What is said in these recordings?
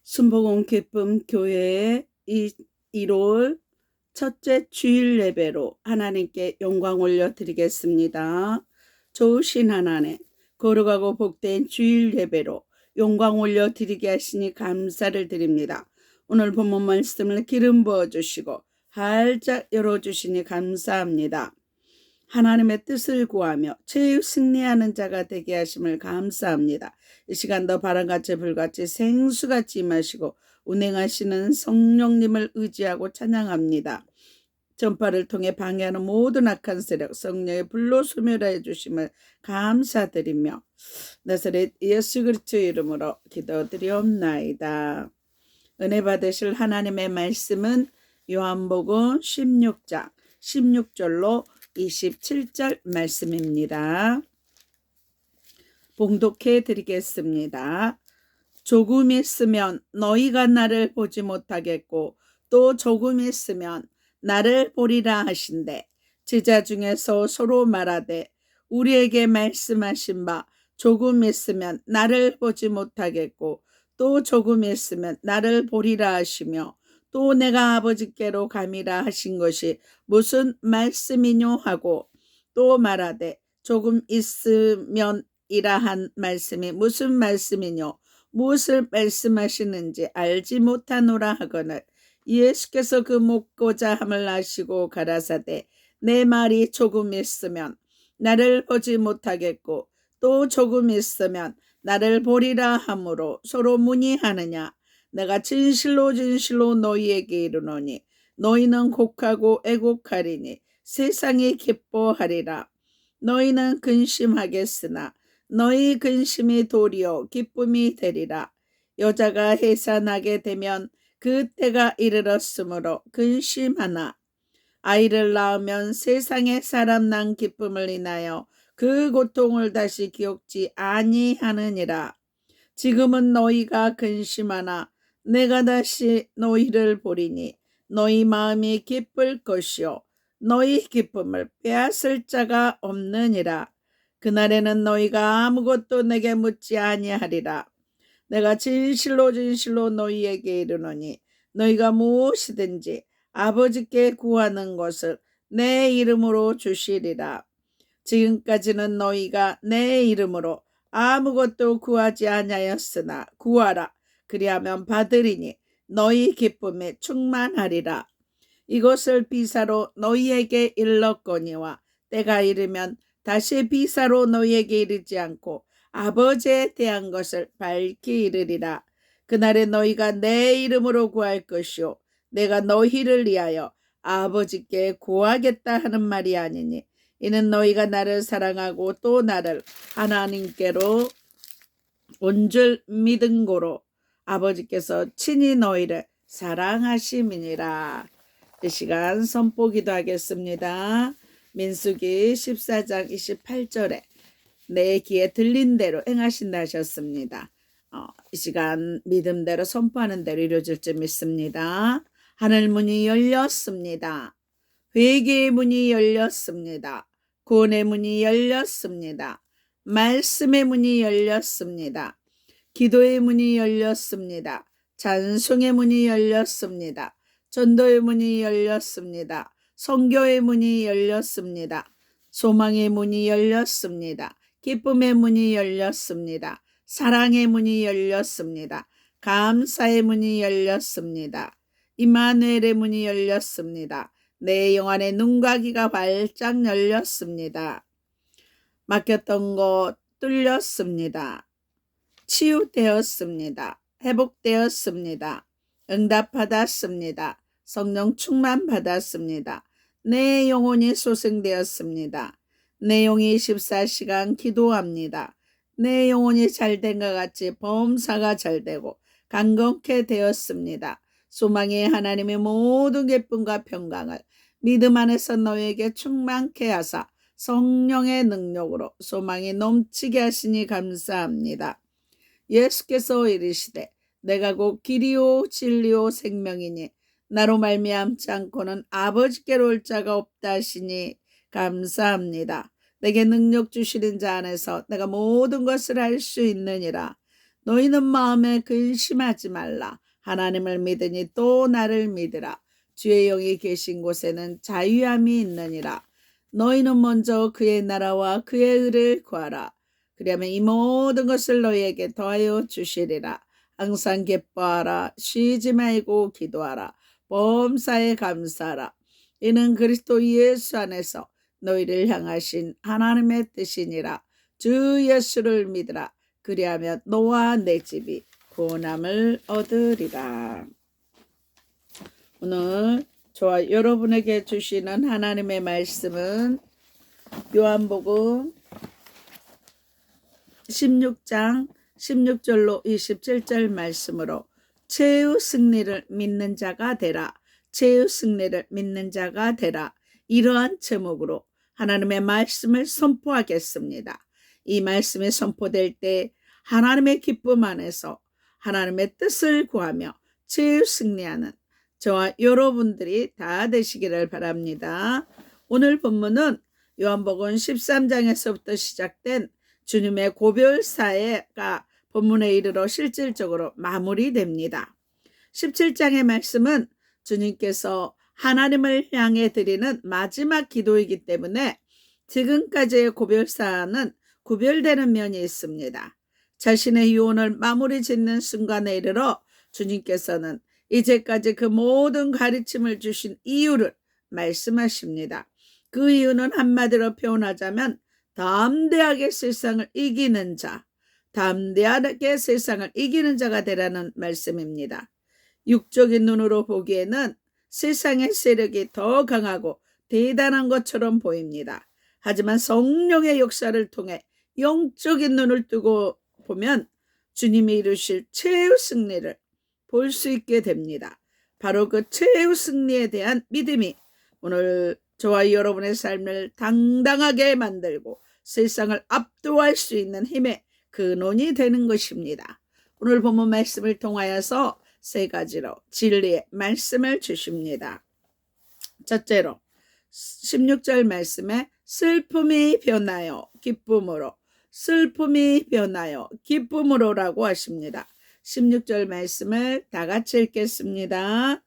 순복음 기쁨 교회의 1월 첫째 주일 예배로 하나님께 영광 올려드리겠습니다. 좋으신 하나님, 거룩하고 복된 주일 예배로 영광 올려드리게 하시니 감사를 드립니다. 오늘 본문 말씀을 기름 부어주시고 활짝 열어주시니 감사합니다. 하나님의 뜻을 구하며 최후 승리하는 자가 되게 하심을 감사합니다. 이 시간도 바람같이 불같이 생수같이 임하시고 운행하시는 성령님을 의지하고 찬양합니다. 전파를 통해 방해하는 모든 악한 세력 성령의 불로 소멸하여 주심을 감사드리며 나사렛 예수 그리스도의 이름으로 기도드리옵나이다. 은혜 받으실 하나님의 말씀은 요한복음 16장 16절로 27절 말씀입니다. 봉독해 드리겠습니다. 조금 있으면 너희가 나를 보지 못하겠고 또 조금 있으면 나를 보리라 하신대. 제자 중에서 서로 말하되 우리에게 말씀하신 바 조금 있으면 나를 보지 못하겠고 또 조금 있으면 나를 보리라 하시며 또 내가 아버지께로 감이라 하신 것이 무슨 말씀이뇨 하고 또 말하되 조금 있으면 이라 한 말씀이 무슨 말씀이뇨 무엇을 말씀하시는지 알지 못하노라 하거늘 예수께서 그 묻고자 함을 아시고 가라사대 내 말이 조금 있으면 나를 보지 못하겠고 또 조금 있으면 나를 보리라 하므로 서로 문의하느냐. 내가 진실로 진실로 너희에게 이르노니 너희는 곡하고 애곡하리니 세상이 기뻐하리라. 너희는 근심하겠으나 너희 근심이 도리어 기쁨이 되리라. 여자가 해산하게 되면 그 때가 이르렀으므로 근심하나 아이를 낳으면 세상에 사람 난 기쁨을 인하여 그 고통을 다시 기억지 아니하느니라. 지금은 너희가 근심하나 내가 다시 너희를 보리니 너희 마음이 기쁠 것이요 너희 기쁨을 빼앗을 자가 없느니라. 그날에는 너희가 아무것도 내게 묻지 아니하리라. 내가 진실로 진실로 너희에게 이르노니 너희가 무엇이든지 아버지께 구하는 것을 내 이름으로 주시리라. 지금까지는 너희가 내 이름으로 아무것도 구하지 아니하였으나 구하라. 그리하면 받으리니 너희 기쁨에 충만하리라. 이것을 비사로 너희에게 일렀거니와 때가 이르면 다시 비사로 너희에게 이르지 않고 아버지에 대한 것을 밝히 이르리라. 그날에 너희가 내 이름으로 구할 것이요 내가 너희를 위하여 아버지께 구하겠다 하는 말이 아니니 이는 너희가 나를 사랑하고 또 나를 하나님께로 온 줄 믿은 고로 아버지께서 친히 너희를 사랑하심이니라. 이 시간 선포기도 하겠습니다. 민수기 14장 28절에 내 귀에 들린 대로 행하신다 하셨습니다. 이 시간 믿음대로 선포하는 대로 이루어질 줄 믿습니다. 하늘 문이 열렸습니다. 회개의 문이 열렸습니다. 구원의 문이 열렸습니다. 말씀의 문이 열렸습니다. 기도의 문이 열렸습니다. 찬송의 문이 열렸습니다. 전도의 문이 열렸습니다. 선교의 문이 열렸습니다. 소망의 문이 열렸습니다. 기쁨의 문이 열렸습니다. 사랑의 문이 열렸습니다. 감사의 문이 열렸습니다. 임마누엘의 문이 열렸습니다. 내 영안의 눈과 귀가 활짝 열렸습니다. 막혔던 것 뚫렸습니다. 치유되었습니다. 회복되었습니다. 응답받았습니다. 성령 충만 받았습니다. 내 영혼이 소생되었습니다. 내 영이 24시간 기도합니다. 내 영혼이 잘된 것 같이 범사가 잘되고 강건케 되었습니다. 소망의 하나님의 모든 기쁨과 평강을 믿음 안에서 너에게 충만케 하사 성령의 능력으로 소망이 넘치게 하시니 감사합니다. 예수께서 이르시되 내가 곧 길이요 진리요 생명이니 나로 말미암지 않고는 아버지께로 올 자가 없다 하시니 감사합니다. 내게 능력 주시는 자 안에서 내가 모든 것을 할 수 있느니라. 너희는 마음에 근심하지 말라. 하나님을 믿으니 또 나를 믿으라. 주의 영이 계신 곳에는 자유함이 있느니라. 너희는 먼저 그의 나라와 그의 의를 구하라. 그러면 이 모든 것을 너희에게 더하여 주시리라. 항상 기뻐하라. 쉬지 말고 기도하라. 범사에 감사하라. 이는 그리스도 예수 안에서 너희를 향하신 하나님의 뜻이니라. 주 예수를 믿으라. 그리하면 너와 내 집이 구원함을 얻으리라. 오늘 저와 여러분에게 주시는 하나님의 말씀은 요한복음 16장 16절로 27절 말씀으로 최후 승리를 믿는 자가 되라. 최후 승리를 믿는 자가 되라. 이러한 제목으로 하나님의 말씀을 선포하겠습니다. 이 말씀이 선포될 때 하나님의 기쁨 안에서 하나님의 뜻을 구하며 최후 승리하는 저와 여러분들이 다 되시기를 바랍니다. 오늘 본문은 요한복음 13장에서부터 시작된 주님의 고별사회가 본문에 이르러 실질적으로 마무리됩니다. 17장의 말씀은 주님께서 하나님을 향해 드리는 마지막 기도이기 때문에 지금까지의 고별사는 구별되는 면이 있습니다. 자신의 유언을 마무리 짓는 순간에 이르러 주님께서는 이제까지 그 모든 가르침을 주신 이유를 말씀하십니다. 그 이유는 한마디로 표현하자면 담대하게 세상을 이기는 자, 담대하게 세상을 이기는 자가 되라는 말씀입니다. 육적인 눈으로 보기에는 세상의 세력이 더 강하고 대단한 것처럼 보입니다. 하지만 성령의 역사를 통해 영적인 눈을 뜨고 보면 주님이 이루실 최후 승리를 볼 수 있게 됩니다. 바로 그 최후 승리에 대한 믿음이 오늘 저와 여러분의 삶을 당당하게 만들고 세상을 압도할 수 있는 힘의 근원이 되는 것입니다. 오늘 본문 말씀을 통하여서 세 가지로 진리의 말씀을 주십니다. 첫째로 16절 말씀에 슬픔이 변하여 기쁨으로, 슬픔이 변하여 기쁨으로라고 하십니다. 16절 말씀을 다 같이 읽겠습니다.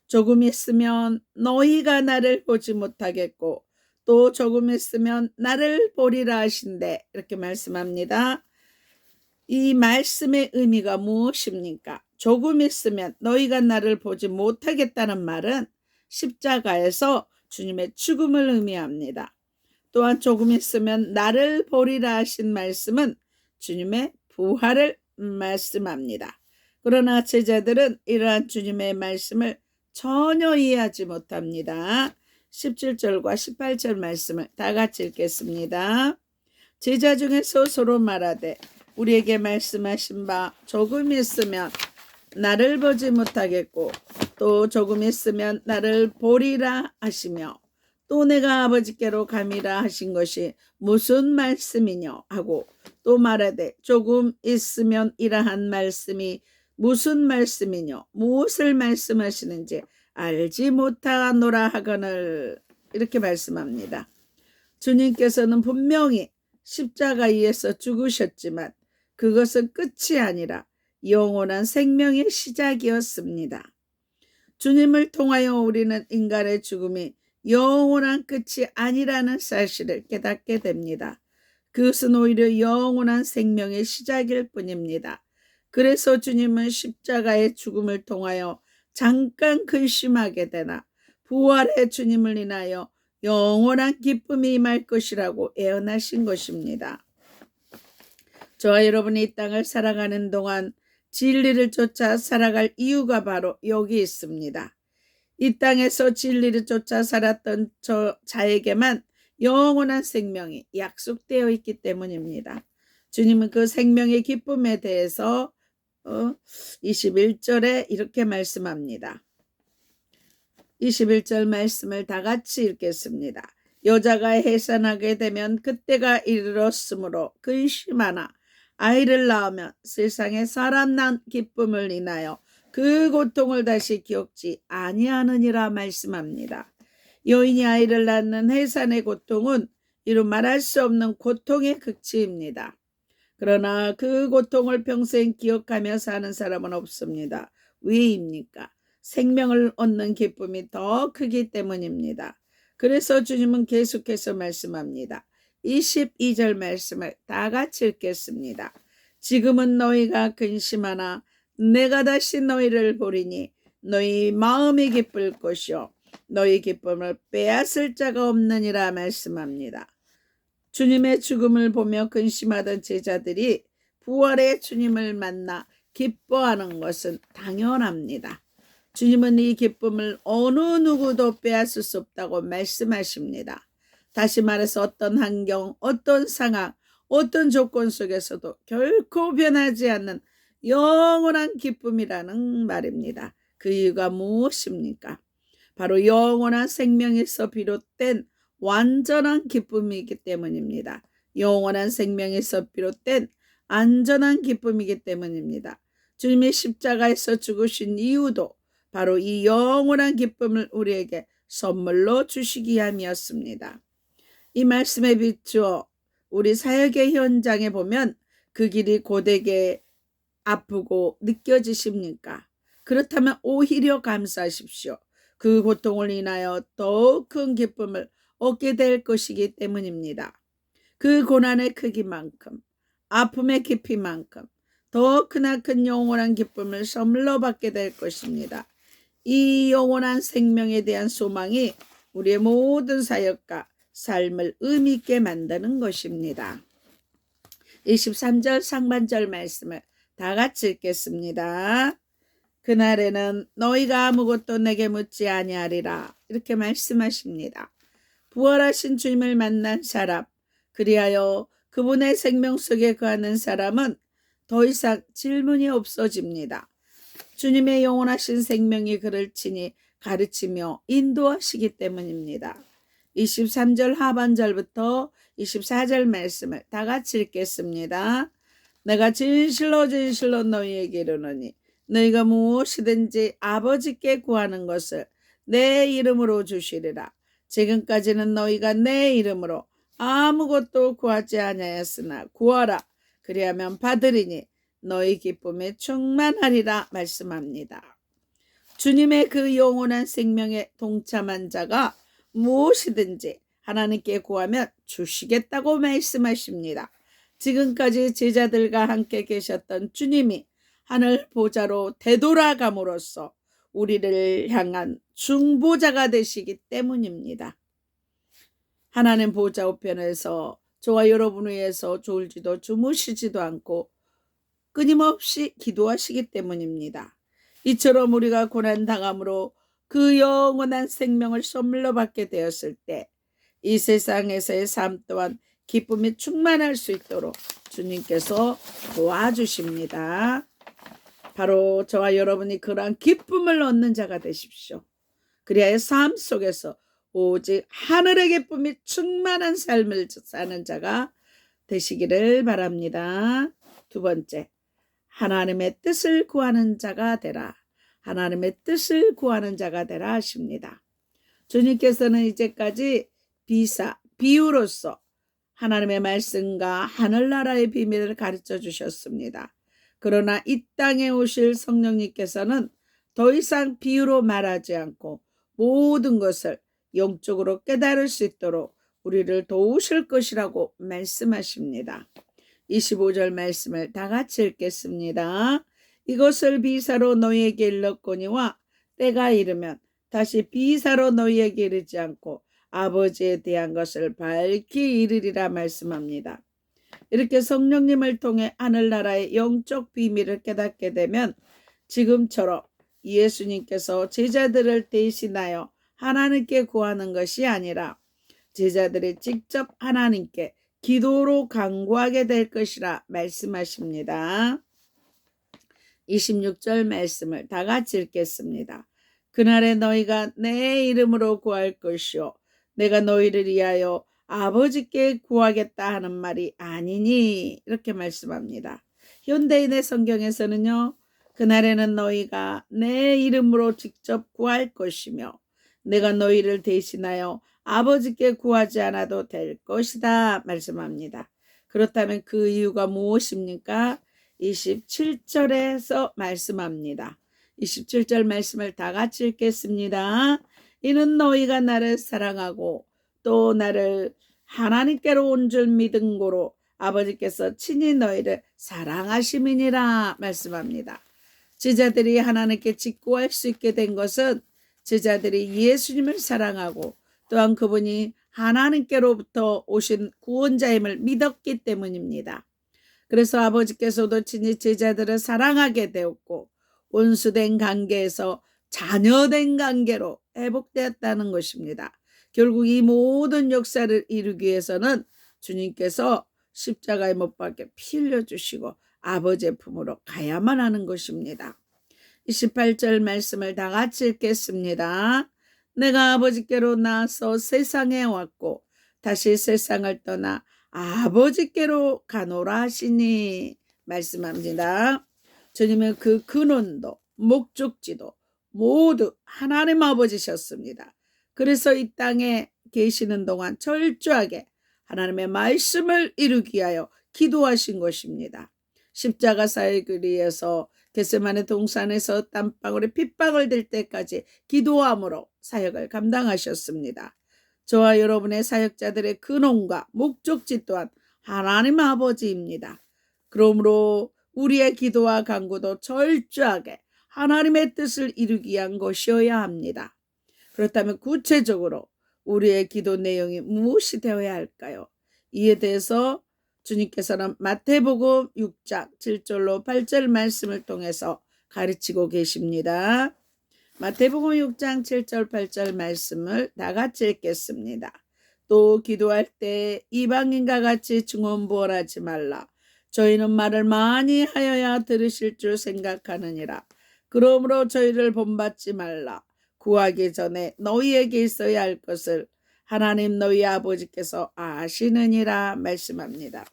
조금 있으면 너희가 나를 보지 못하겠고 또 조금 있으면 나를 보리라 하신대, 이렇게 말씀합니다. 이 말씀의 의미가 무엇입니까? 조금 있으면 너희가 나를 보지 못하겠다는 말은 십자가에서 주님의 죽음을 의미합니다. 또한 조금 있으면 나를 보리라 하신 말씀은 주님의 부활을 말씀합니다. 그러나 제자들은 이러한 주님의 말씀을 전혀 이해하지 못합니다. 17절과 18절 말씀을 다 같이 읽겠습니다. 제자 중에서 서로 말하되 우리에게 말씀하신 바 조금 있으면 나를 보지 못하겠고 또 조금 있으면 나를 보리라 하시며 또 내가 아버지께로 감이라 하신 것이 무슨 말씀이냐 하고 또 말하되 조금 있으면 이러한 말씀이 무슨 말씀이냐 무엇을 말씀하시는지 알지 못하노라 하거늘, 이렇게 말씀합니다. 주님께서는 분명히 십자가에서 죽으셨지만 그것은 끝이 아니라 영원한 생명의 시작이었습니다. 주님을 통하여 우리는 인간의 죽음이 영원한 끝이 아니라는 사실을 깨닫게 됩니다. 그것은 오히려 영원한 생명의 시작일 뿐입니다. 그래서 주님은 십자가의 죽음을 통하여 잠깐 근심하게 되나 부활의 주님을 인하여 영원한 기쁨이 임할 것이라고 예언하신 것입니다. 저와 여러분이 이 땅을 살아가는 동안 진리를 쫓아 살아갈 이유가 바로 여기 있습니다. 이 땅에서 진리를 쫓아 살았던 저 자에게만 영원한 생명이 약속되어 있기 때문입니다. 주님은 그 생명의 기쁨에 대해서 21절에 이렇게 말씀합니다. 21절 말씀을 다 같이 읽겠습니다. 여자가 해산하게 되면 그때가 이르렀으므로 근심하나 아이를 낳으면 세상에 사람 난 기쁨을 인하여 그 고통을 다시 기억지 아니하느니라 말씀합니다. 여인이 아이를 낳는 해산의 고통은 이루 말할 수 없는 고통의 극치입니다. 그러나 그 고통을 평생 기억하며 사는 사람은 없습니다. 왜입니까? 생명을 얻는 기쁨이 더 크기 때문입니다. 그래서 주님은 계속해서 말씀합니다. 22절 말씀을 다 같이 읽겠습니다. 지금은 너희가 근심하나 내가 다시 너희를 보리니 너희 마음이 기쁠 것이요 너희 기쁨을 빼앗을 자가 없느니라 말씀합니다. 주님의 죽음을 보며 근심하던 제자들이 부활의 주님을 만나 기뻐하는 것은 당연합니다. 주님은 이 기쁨을 어느 누구도 빼앗을 수 없다고 말씀하십니다. 다시 말해서 어떤 환경, 어떤 상황, 어떤 조건 속에서도 결코 변하지 않는 영원한 기쁨이라는 말입니다. 그 이유가 무엇입니까? 바로 영원한 생명에서 비롯된 완전한 기쁨이기 때문입니다. 영원한 생명에서 비롯된 안전한 기쁨이기 때문입니다. 주님이 십자가에서 죽으신 이유도 바로 이 영원한 기쁨을 우리에게 선물로 주시기 위함이었습니다. 이 말씀에 비추어 우리 사역의 현장에 보면 그 길이 고되게 아프고 느껴지십니까? 그렇다면 오히려 감사하십시오. 그 고통을 인하여 더욱 큰 기쁨을 얻게 될 것이기 때문입니다. 그 고난의 크기만큼 아픔의 깊이만큼 더 크나큰 영원한 기쁨을 선물로 받게 될 것입니다. 이 영원한 생명에 대한 소망이 우리의 모든 사역과 삶을 의미 있게 만드는 것입니다. 23절 상반절 말씀을 다 같이 읽겠습니다. 그날에는 너희가 아무것도 내게 묻지 아니하리라 이렇게 말씀하십니다. 부활하신 주님을 만난 사람, 그리하여 그분의 생명 속에 거하는 사람은 더 이상 질문이 없어집니다. 주님의 영원하신 생명이 그를 친히 가르치며 인도하시기 때문입니다. 23절 하반절부터 24절 말씀을 다 같이 읽겠습니다. 내가 진실로 진실로 너희에게 이르노니 너희가 무엇이든지 아버지께 구하는 것을 내 이름으로 주시리라. 지금까지는 너희가 내 이름으로 아무것도 구하지 아니하였으나 구하라. 그리하면 받으리니 너희 기쁨에 충만하리라 말씀합니다. 주님의 그 영원한 생명에 동참한 자가 무엇이든지 하나님께 구하면 주시겠다고 말씀하십니다. 지금까지 제자들과 함께 계셨던 주님이 하늘 보좌로 되돌아감으로써 우리를 향한 중보자가 되시기 때문입니다. 하나님 보좌 우편에서 저와 여러분 위해서 졸지도 주무시지도 않고 끊임없이 기도하시기 때문입니다. 이처럼 우리가 고난당함으로 그 영원한 생명을 선물로 받게 되었을 때 이 세상에서의 삶 또한 기쁨이 충만할 수 있도록 주님께서 도와주십니다. 바로 저와 여러분이 그러한 기쁨을 얻는 자가 되십시오. 그리하여 삶 속에서 오직 하늘의 기쁨이 충만한 삶을 사는 자가 되시기를 바랍니다. 두 번째, 하나님의 뜻을 구하는 자가 되라. 하나님의 뜻을 구하는 자가 되라 하십니다. 주님께서는 이제까지 비유로서 하나님의 말씀과 하늘나라의 비밀을 가르쳐 주셨습니다. 그러나 이 땅에 오실 성령님께서는 더 이상 비유로 말하지 않고 모든 것을 영적으로 깨달을 수 있도록 우리를 도우실 것이라고 말씀하십니다. 25절 말씀을 다 같이 읽겠습니다. 이것을 비사로 너희에게 일렀거니와 때가 이르면 다시 비사로 너희에게 이르지 않고 아버지에 대한 것을 밝히 이르리라 말씀합니다. 이렇게 성령님을 통해 하늘나라의 영적 비밀을 깨닫게 되면 지금처럼 예수님께서 제자들을 대신하여 하나님께 구하는 것이 아니라 제자들이 직접 하나님께 기도로 간구하게 될 것이라 말씀하십니다. 26절 말씀을 다 같이 읽겠습니다. 그날에 너희가 내 이름으로 구할 것이요 내가 너희를 위하여 아버지께 구하겠다 하는 말이 아니니 이렇게 말씀합니다. 현대인의 성경에서는요. 그날에는 너희가 내 이름으로 직접 구할 것이며 내가 너희를 대신하여 아버지께 구하지 않아도 될 것이다 말씀합니다. 그렇다면 그 이유가 무엇입니까? 27절에서 말씀합니다. 27절 말씀을 다 같이 읽겠습니다. 이는 너희가 나를 사랑하고 또 나를 하나님께로 온 줄 믿은 고로 아버지께서 친히 너희를 사랑하심이니라 말씀합니다. 제자들이 하나님께 직구할 수 있게 된 것은 제자들이 예수님을 사랑하고 또한 그분이 하나님께로부터 오신 구원자임을 믿었기 때문입니다. 그래서 아버지께서도 친히 제자들을 사랑하게 되었고 온수된 관계에서 자녀된 관계로 회복되었다는 것입니다. 결국 이 모든 역사를 이루기 위해서는 주님께서 십자가에 못 박혀 피 흘려주시고 아버지의 품으로 가야만 하는 것입니다. 28절 말씀을 다 같이 읽겠습니다. 내가 아버지께로 나서 세상에 왔고 다시 세상을 떠나 아버지께로 가노라 하시니 말씀합니다. 주님은 그 근원도 목적지도 모두 하나님 아버지셨습니다. 그래서 이 땅에 계시는 동안 철저하게 하나님의 말씀을 이루기 위하여 기도하신 것입니다. 십자가 사역을 위해서 겟세마네 동산에서 땀방울에 핏방울 될 때까지 기도함으로 사역을 감당하셨습니다. 저와 여러분의 사역자들의 근원과 목적지 또한 하나님 아버지입니다. 그러므로 우리의 기도와 간구도 철저하게 하나님의 뜻을 이루기 위한 것이어야 합니다. 그렇다면 구체적으로 우리의 기도 내용이 무엇이 되어야 할까요? 이에 대해서 주님께서는 마태복음 6장 7절로 8절 말씀을 통해서 가르치고 계십니다. 마태복음 6장 7절 8절 말씀을 다 같이 읽겠습니다. 또 기도할 때 이방인과 같이 중언부언하지 말라. 저희는 말을 많이 하여야 들으실 줄 생각하느니라. 그러므로 저희를 본받지 말라. 구하기 전에 너희에게 있어야 할 것을 하나님 너희 아버지께서 아시느니라 말씀합니다.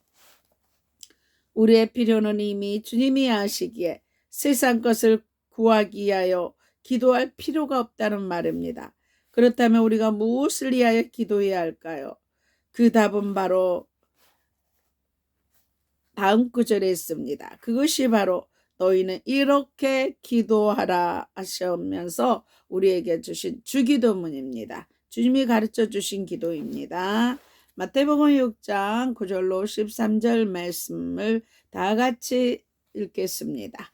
우리의 필요는 이미 주님이 아시기에 세상 것을 구하기 위하여 기도할 필요가 없다는 말입니다. 그렇다면 우리가 무엇을 위하여 기도해야 할까요? 그 답은 바로 다음 구절에 있습니다. 그것이 바로 너희는 이렇게 기도하라 하시면서 우리에게 주신 주기도문입니다. 주님이 가르쳐 주신 기도입니다. 마태복음 6장 9절로 13절 말씀을 다 같이 읽겠습니다.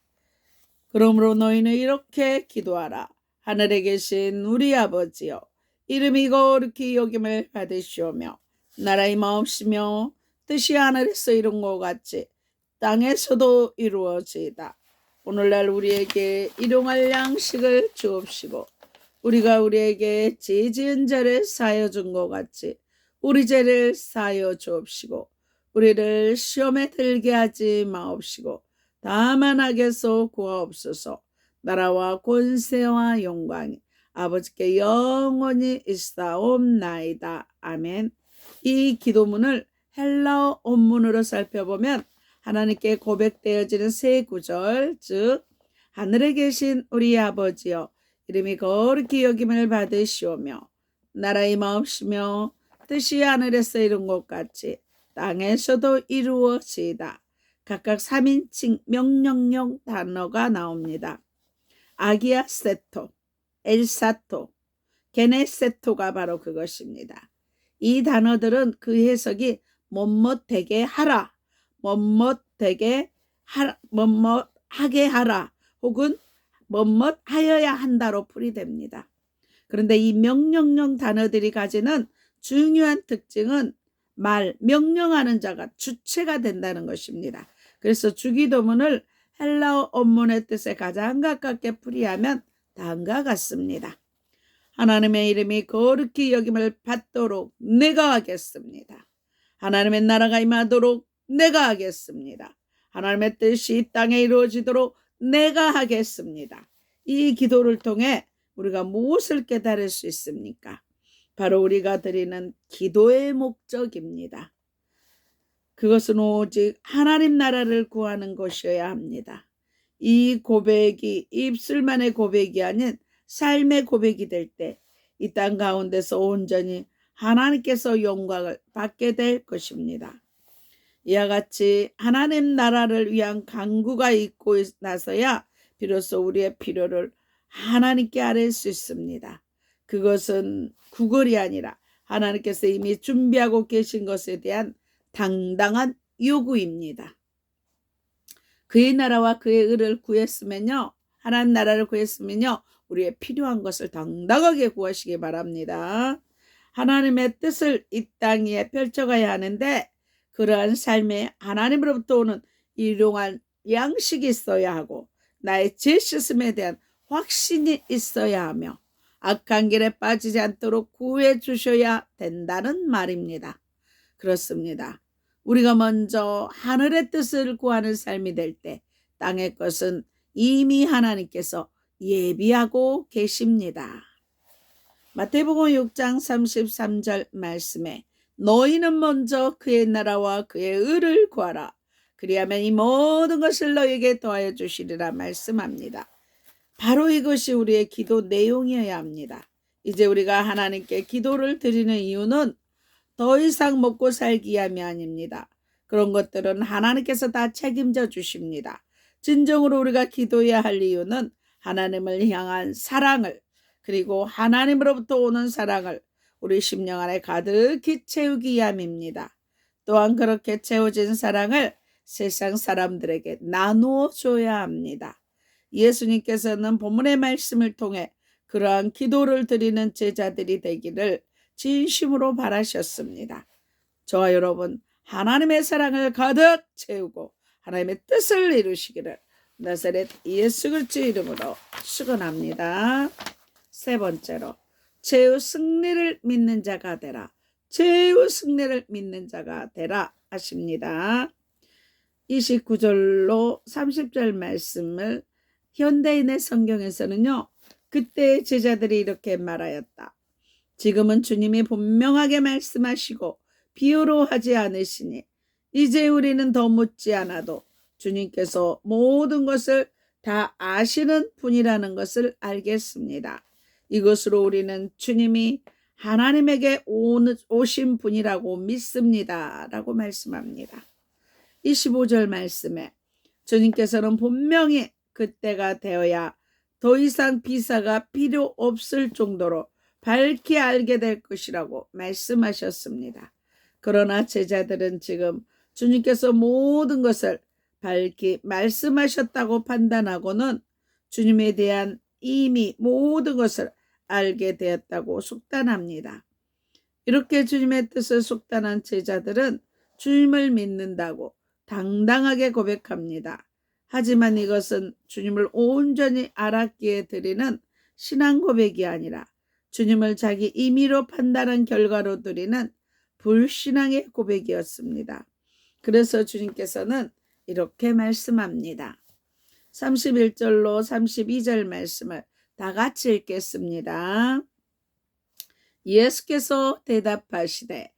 그러므로 너희는 이렇게 기도하라. 하늘에 계신 우리 아버지여, 이름이 거룩히 여김을 받으시오며 나라의 마옵시며 뜻이 하늘에서 이룬 것 같이 땅에서도 이루어지이다. 오늘날 우리에게 일용할 양식을 주옵시고 우리가 우리에게 죄 지은 자를 사하여 준 것 같이 우리 죄를 사하여 주옵시고 우리를 시험에 들게 하지 마옵시고 다만 악에서 구하옵소서. 나라와 권세와 영광이 아버지께 영원히 있사옵나이다. 아멘. 이 기도문을 헬라어 원문으로 살펴보면 하나님께 고백되어지는 세 구절, 즉 하늘에 계신 우리 아버지여, 이름이 거룩히 여김을 받으시오며 나라의 마옵시며 뜻이 하늘에서 이룬 것 같이 땅에서도 이루어지이다. 각각 3인칭 명령형 단어가 나옵니다. 아기아 세토, 엘사토, 게네세토가 바로 그것입니다. 이 단어들은 그 해석이 뭐뭐되게 하라, 뭐뭐되게 하라, 뭐뭐하게 하라, 혹은 뭐뭐하여야 한다로 풀이됩니다. 그런데 이 명령형 단어들이 가지는 중요한 특징은 명령하는 자가 주체가 된다는 것입니다. 그래서 주기도문을 헬라어 원문의 뜻에 가장 가깝게 풀이하면 다음과 같습니다. 하나님의 이름이 거룩히 여김을 받도록 내가 하겠습니다. 하나님의 나라가 임하도록 내가 하겠습니다. 하나님의 뜻이 이 땅에 이루어지도록 내가 하겠습니다. 이 기도를 통해 우리가 무엇을 깨달을 수 있습니까? 바로 우리가 드리는 기도의 목적입니다. 그것은 오직 하나님 나라를 구하는 것이어야 합니다. 이 고백이 입술만의 고백이 아닌 삶의 고백이 될 때 이 땅 가운데서 온전히 하나님께서 영광을 받게 될 것입니다. 이와 같이 하나님 나라를 위한 간구가 있고 나서야 비로소 우리의 필요를 하나님께 아뢰 수 있습니다. 그것은 구걸이 아니라 하나님께서 이미 준비하고 계신 것에 대한 당당한 요구입니다. 그의 나라와 그의 의를 구했으면요, 하나님 나라를 구했으면요, 우리의 필요한 것을 당당하게 구하시기 바랍니다. 하나님의 뜻을 이 땅 위에 펼쳐가야 하는데 그러한 삶에 하나님으로부터 오는 일용할 양식이 있어야 하고 나의 죄 씻음에 대한 확신이 있어야 하며 악한 길에 빠지지 않도록 구해 주셔야 된다는 말입니다. 그렇습니다. 우리가 먼저 하늘의 뜻을 구하는 삶이 될 때 땅의 것은 이미 하나님께서 예비하고 계십니다. 마태복음 6장 33절 말씀에 너희는 먼저 그의 나라와 그의 의를 구하라. 그리하면 이 모든 것을 너희에게 더하여 주시리라 말씀합니다. 바로 이것이 우리의 기도 내용이어야 합니다. 이제 우리가 하나님께 기도를 드리는 이유는 더 이상 먹고 살기 위함이 아닙니다. 그런 것들은 하나님께서 다 책임져 주십니다. 진정으로 우리가 기도해야 할 이유는 하나님을 향한 사랑을, 그리고 하나님으로부터 오는 사랑을 우리 심령 안에 가득히 채우기 위함입니다. 또한 그렇게 채워진 사랑을 세상 사람들에게 나누어 줘야 합니다. 예수님께서는 본문의 말씀을 통해 그러한 기도를 드리는 제자들이 되기를 진심으로 바라셨습니다. 저와 여러분, 하나님의 사랑을 가득 채우고 하나님의 뜻을 이루시기를 나사렛 예수 그리스도의 이름으로 축원합니다. 세 번째로, 최후 승리를 믿는 자가 되라. 최후 승리를 믿는 자가 되라 하십니다. 29절로 30절 말씀을 현대인의 성경에서는요, 그때의 제자들이 이렇게 말하였다. 지금은 주님이 분명하게 말씀하시고 비유로 하지 않으시니 이제 우리는 더 묻지 않아도 주님께서 모든 것을 다 아시는 분이라는 것을 알겠습니다. 이것으로 우리는 주님이 하나님에게 오신 분이라고 믿습니다. 라고 말씀합니다. 25절 말씀에 주님께서는 분명히 그때가 되어야 더 이상 비사가 필요 없을 정도로 밝히 알게 될 것이라고 말씀하셨습니다. 그러나 제자들은 지금 주님께서 모든 것을 밝히 말씀하셨다고 판단하고는 주님에 대한 이미 모든 것을 알게 되었다고 속단합니다. 이렇게 주님의 뜻을 속단한 제자들은 주님을 믿는다고 당당하게 고백합니다. 하지만 이것은 주님을 온전히 알았기에 드리는 신앙 고백이 아니라 주님을 자기 임의로 판단한 결과로 드리는 불신앙의 고백이었습니다. 그래서 주님께서는 이렇게 말씀합니다. 31절로 32절 말씀을 다 같이 읽겠습니다. 예수께서 대답하시되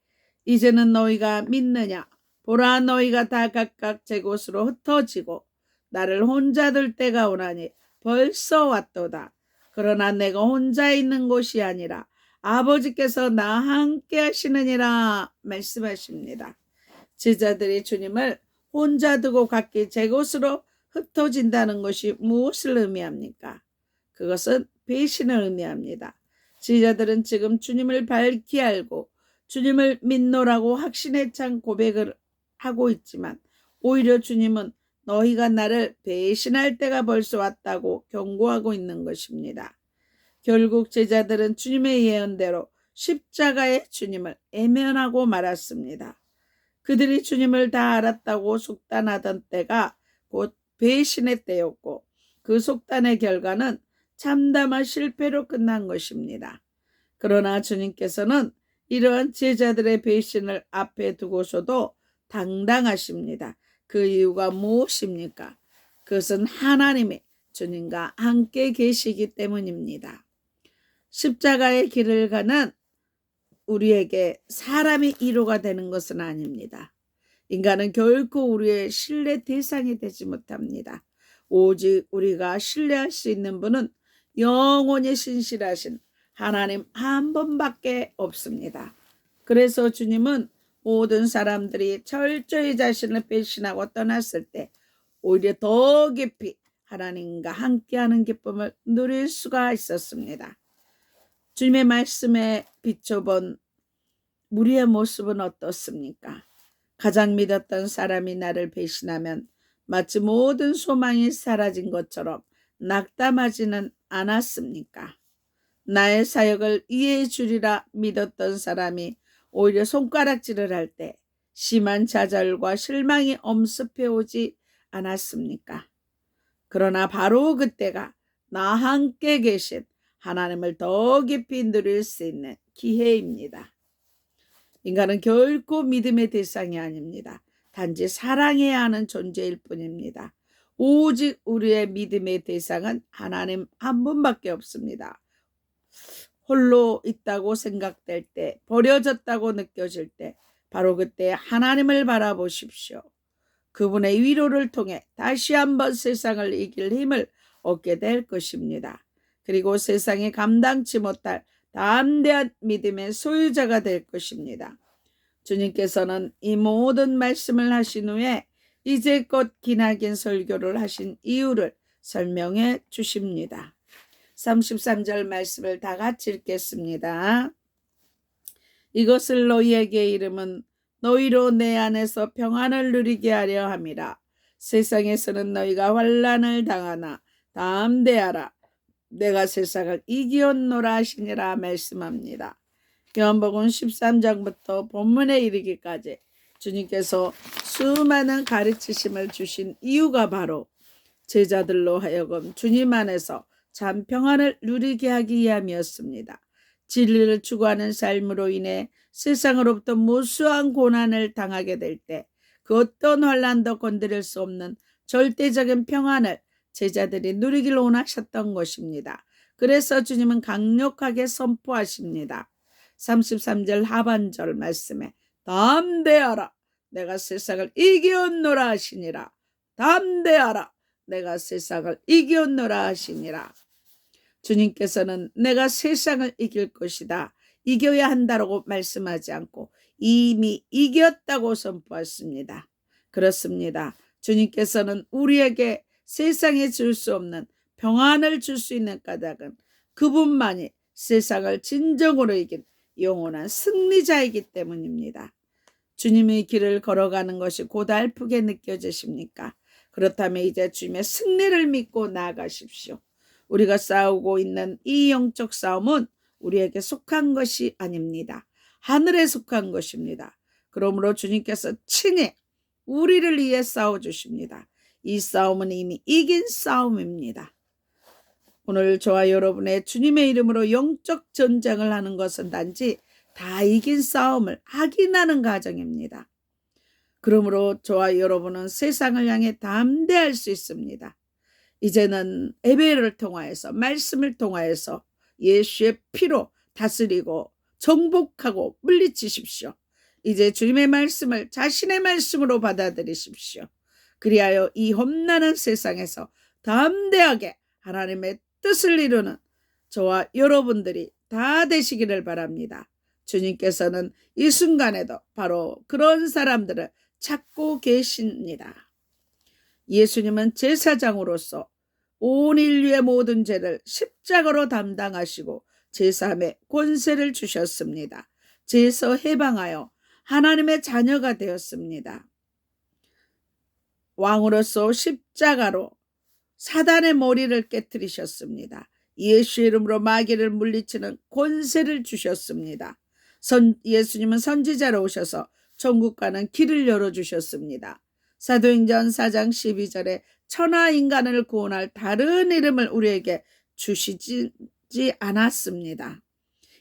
이제는 너희가 믿느냐? 보라, 너희가 다 각각 제 곳으로 흩어지고 나를 혼자 둘 때가 오나니 벌써 왔도다. 그러나 내가 혼자 있는 곳이 아니라 아버지께서 나와 함께 하시느니라 말씀하십니다. 제자들이 주님을 혼자 두고 각기 제 곳으로 흩어진다는 것이 무엇을 의미합니까? 그것은 배신을 의미합니다. 제자들은 지금 주님을 밝히 알고 주님을 믿노라고 확신에 찬 고백을 하고 있지만 오히려 주님은 너희가 나를 배신할 때가 벌써 왔다고 경고하고 있는 것입니다. 결국 제자들은 주님의 예언대로 십자가의 주님을 애면하고 말았습니다. 그들이 주님을 다 알았다고 속단하던 때가 곧 배신의 때였고 그 속단의 결과는 참담한 실패로 끝난 것입니다. 그러나 주님께서는 이러한 제자들의 배신을 앞에 두고서도 당당하십니다. 그 이유가 무엇입니까? 그것은 하나님이 주님과 함께 계시기 때문입니다. 십자가의 길을 가는 우리에게 사람이 이로가 되는 것은 아닙니다. 인간은 결코 우리의 신뢰 대상이 되지 못합니다. 오직 우리가 신뢰할 수 있는 분은 영원히 신실하신 하나님 한 분밖에 없습니다. 그래서 주님은 모든 사람들이 철저히 자신을 배신하고 떠났을 때 오히려 더 깊이 하나님과 함께하는 기쁨을 누릴 수가 있었습니다. 주님의 말씀에 비춰본 우리의 모습은 어떻습니까? 가장 믿었던 사람이 나를 배신하면 마치 모든 소망이 사라진 것처럼 낙담하지는 않았습니까? 나의 사역을 이해해 주리라 믿었던 사람이 오히려 손가락질을 할 때 심한 좌절과 실망이 엄습해 오지 않았습니까? 그러나 바로 그때가 나와 함께 계신 하나님을 더 깊이 누릴 수 있는 기회입니다. 인간은 결코 믿음의 대상이 아닙니다. 단지 사랑해야 하는 존재일 뿐입니다. 오직 우리의 믿음의 대상은 하나님 한 분밖에 없습니다. 홀로 있다고 생각될 때, 버려졌다고 느껴질 때, 바로 그때 하나님을 바라보십시오. 그분의 위로를 통해 다시 한번 세상을 이길 힘을 얻게 될 것입니다. 그리고 세상이 감당치 못할 담대한 믿음의 소유자가 될 것입니다. 주님께서는 이 모든 말씀을 하신 후에 이제껏 기나긴 설교를 하신 이유를 설명해 주십니다. 33절 말씀을 다 같이 읽겠습니다. 이것을 너희에게 이름은 너희로 내 안에서 평안을 누리게 하려 함이라. 세상에서는 너희가 환난을 당하나 담대하라. 내가 세상을 이기었노라 하시니라 말씀합니다. 요한복음 13장부터 본문에 이르기까지 주님께서 수많은 가르치심을 주신 이유가 바로 제자들로 하여금 주님 안에서 참 평안을 누리게 하기 위함이었습니다. 진리를 추구하는 삶으로 인해 세상으로부터 무수한 고난을 당하게 될 때 그 어떤 환난도 건드릴 수 없는 절대적인 평안을 제자들이 누리길 원하셨던 것입니다. 그래서 주님은 강력하게 선포하십니다. 33절 하반절 말씀에 담대하라 내가 세상을 이기었노라 하시니라. 담대하라 내가 세상을 이기었노라 하시니라. 주님께서는 내가 세상을 이길 것이다, 이겨야 한다라고 말씀하지 않고 이미 이겼다고 선포했습니다. 그렇습니다. 주님께서는 우리에게 세상에 줄 수 없는 평안을 줄 수 있는 까닭은 그분만이 세상을 진정으로 이긴 영원한 승리자이기 때문입니다. 주님의 길을 걸어가는 것이 고달프게 느껴지십니까? 그렇다면 이제 주님의 승리를 믿고 나아가십시오. 우리가 싸우고 있는 이 영적 싸움은 우리에게 속한 것이 아닙니다. 하늘에 속한 것입니다. 그러므로 주님께서 친히 우리를 위해 싸워주십니다. 이 싸움은 이미 이긴 싸움입니다. 오늘 저와 여러분의 주님의 이름으로 영적 전쟁을 하는 것은 단지 다 이긴 싸움을 확인하는 과정입니다. 그러므로 저와 여러분은 세상을 향해 담대할 수 있습니다. 이제는 예배를 통하여서 말씀을 통하여서 예수의 피로 다스리고 정복하고 물리치십시오. 이제 주님의 말씀을 자신의 말씀으로 받아들이십시오. 그리하여 이 험난한 세상에서 담대하게 하나님의 뜻을 이루는 저와 여러분들이 다 되시기를 바랍니다. 주님께서는 이 순간에도 바로 그런 사람들을 찾고 계십니다. 예수님은 제사장으로서 온 인류의 모든 죄를 십자가로 담당하시고 제3의 권세를 주셨습니다. 죄에서 해방하여 하나님의 자녀가 되었습니다. 왕으로서 십자가로 사단의 머리를 깨뜨리셨습니다. 예수의 이름으로 마귀를 물리치는 권세를 주셨습니다. 예수님은 선지자로 오셔서 천국 가는 길을 열어주셨습니다. 사도행전 4장 12절에 천하 인간을 구원할 다른 이름을 우리에게 주시지 않았습니다.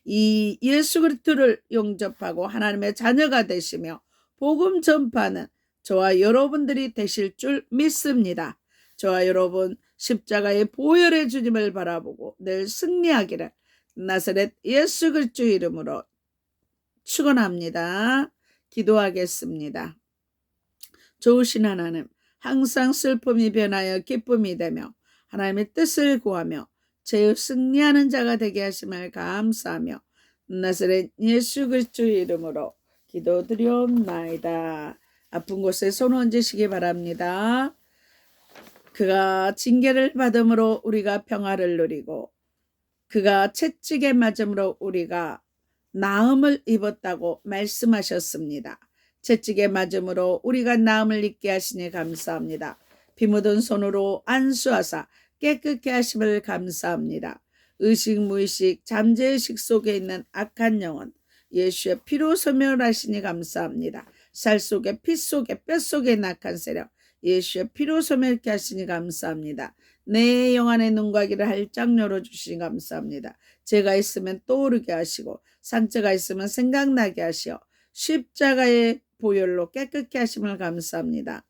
이 예수 그리스도를 영접하고 하나님의 자녀가 되시며 복음 전파는 저와 여러분들이 되실 줄 믿습니다. 저와 여러분 십자가의 보혈의 주님을 바라보고 늘 승리하기를 나사렛 예수 그리스도 이름으로 축원합니다. 기도하겠습니다. 좋으신 하나님, 항상 슬픔이 변하여 기쁨이 되며 하나님의 뜻을 구하며 죄의 승리하는 자가 되게 하심을 감사하며 나사렛 예수 그리스도의 이름으로 기도드리옵나이다. 아픈 곳에 손 얹으시기 바랍니다. 그가 징계를 받음으로 우리가 평화를 누리고 그가 채찍에 맞음으로 우리가 나음을 입었다고 말씀하셨습니다. 채찍에 맞음으로 우리가 나음을 입게 하시니 감사합니다. 피 묻은 손으로 안수하사 깨끗게 하심을 감사합니다. 의식 무의식 잠재의식 속에 있는 악한 영혼 예수의 피로 소멸하시니 감사합니다. 살 속에 피 속에 뼈 속에 악한 세력 예수의 피로 소멸케 하시니 감사합니다. 내 영안의 눈과 귀를 활짝 열어주시니 감사합니다. 죄가 있으면 떠오르게 하시고 상처가 있으면 생각나게 하시어 십자가의 보혈로 깨끗게 하심을 감사합니다.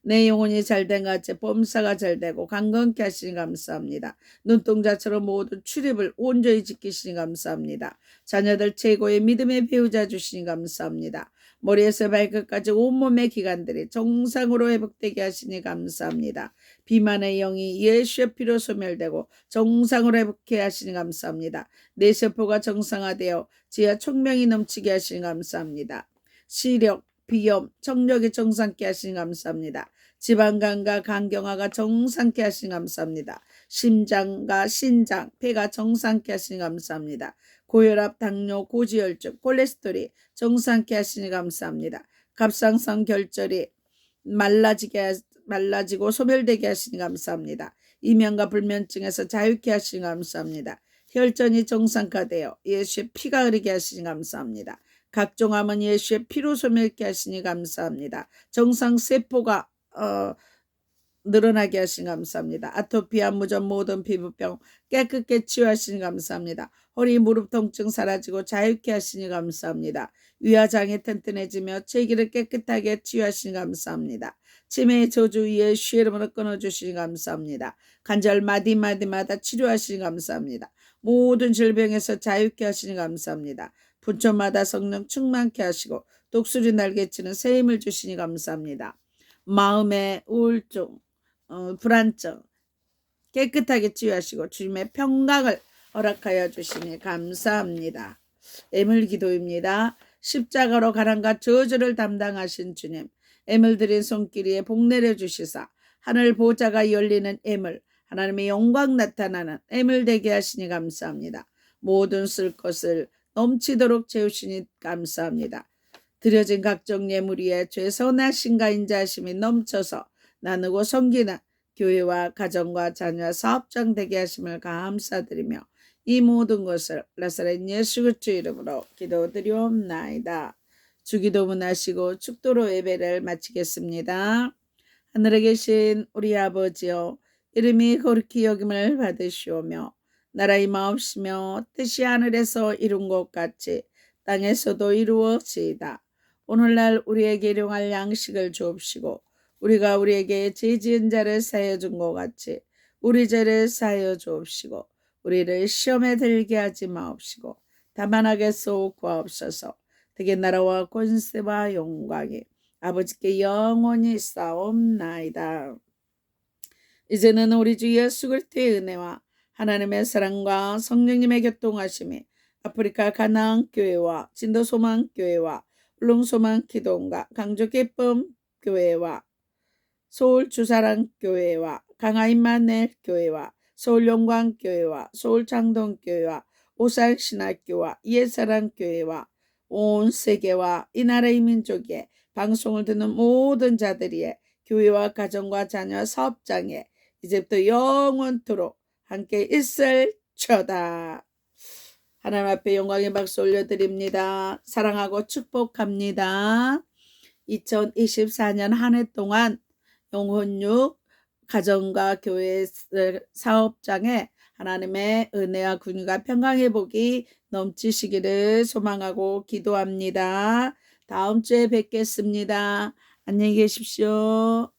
내 영혼이 잘된 같이 범사가 잘되고 강건케 하시니 감사합니다. 눈동자처럼 모든 출입을 온전히 지키시니 감사합니다. 자녀들 최고의 믿음의 배우자 주시니 감사합니다. 머리에서 발끝까지 온몸의 기관들이 정상으로 회복되게 하시니 감사합니다. 비만의 영이 예수의 피로 소멸되고 정상으로 회복해 하시니 감사합니다. 내 세포가 정상화되어 지하 총명이 넘치게 하시니 감사합니다. 시력, 비염, 청력이 정상케 하시니 감사합니다. 지방간과 간경화가 정상케 하시니 감사합니다. 심장과 신장, 폐가 정상케 하시니 감사합니다. 고혈압, 당뇨, 고지혈증, 콜레스테롤이 정상케 하시니 감사합니다. 갑상선 결절이 말라지고 소멸되게 하시니 감사합니다. 이면과 불면증에서 자유케 하시니 감사합니다. 혈전이 정상화되어 예수의 피가 흐르게 하시니 감사합니다. 각종 암은 예수의 피로 소멸케 하시니 감사합니다. 정상세포가 늘어나게 하시니 감사합니다. 아토피아, 무전, 모든 피부병 깨끗게 치유하시니 감사합니다. 허리, 무릎 통증 사라지고 자유케 하시니 감사합니다. 위화장이 튼튼해지며 체기를 깨끗하게 치유하시니 감사합니다. 치매의 저주 예수의 이름으로 끊어주시니 감사합니다. 관절 마디마디마다 치료하시니 감사합니다. 모든 질병에서 자유케 하시니 감사합니다. 분초마다 성령 충만케 하시고 독수리 날개치는 새 힘을 주시니 감사합니다. 마음의 우울증, 불안증 깨끗하게 치유하시고 주님의 평강을 허락하여 주시니 감사합니다. 애물 기도입니다. 십자가로 가난과 저주를 담당하신 주님, 애물 드린 손길이에 복 내려 주시사 하늘 보좌가 열리는 애물, 하나님의 영광 나타나는 애물 되게 하시니 감사합니다. 모든 쓸 것을 넘치도록 채우시니 감사합니다. 드려진 각종 예물 위에 죄선하신가 인자하심이 넘쳐서 나누고 섬기는 교회와 가정과 자녀와 사업장 되게 하심을 감사드리며 이 모든 것을 나사렛 예수 그리스도의 이름으로 기도드리옵나이다. 주기도문 하시고 축도로 예배를 마치겠습니다. 하늘에 계신 우리 아버지여, 이름이 거룩히 여김을 받으시오며 나라의 마옵시며 뜻이 하늘에서 이룬 것 같이 땅에서도 이루어지이다. 오늘날 우리에게 일용할 양식을 주옵시고 우리가 우리에게 죄 지은 자를 사하여 준 것 같이 우리 죄를 사하여 주옵시고 우리를 시험에 들게 하지 마옵시고 다만 악에서 구하옵소서. 되게 나라와 권세와 영광이 아버지께 영원히 싸움나이다. 이제는 우리 주 예수 그리스도의 은혜와 하나님의 사랑과 성령님의 교통하심이 아프리카 가나안 교회와 진도 소망 교회와 울릉 소망 기도원과 강조 기쁨 교회와 서울 주사랑 교회와 강화 임마누엘 교회와 서울 영광 교회와 서울 창동 교회와 오산 신학교와 옛사랑 교회와 온 세계와 이 나라의 민족에 방송을 듣는 모든 자들이에 교회와 가정과 자녀 사업장에 이제부터 영원토록 함께 있을지어다. 하나님 앞에 영광의 박수 올려드립니다. 사랑하고 축복합니다. 2024년 한 해 동안 영혼육 가정과 교회 사업장에 하나님의 은혜와 군유가 평강의 복이 넘치시기를 소망하고 기도합니다. 다음 주에 뵙겠습니다. 안녕히 계십시오.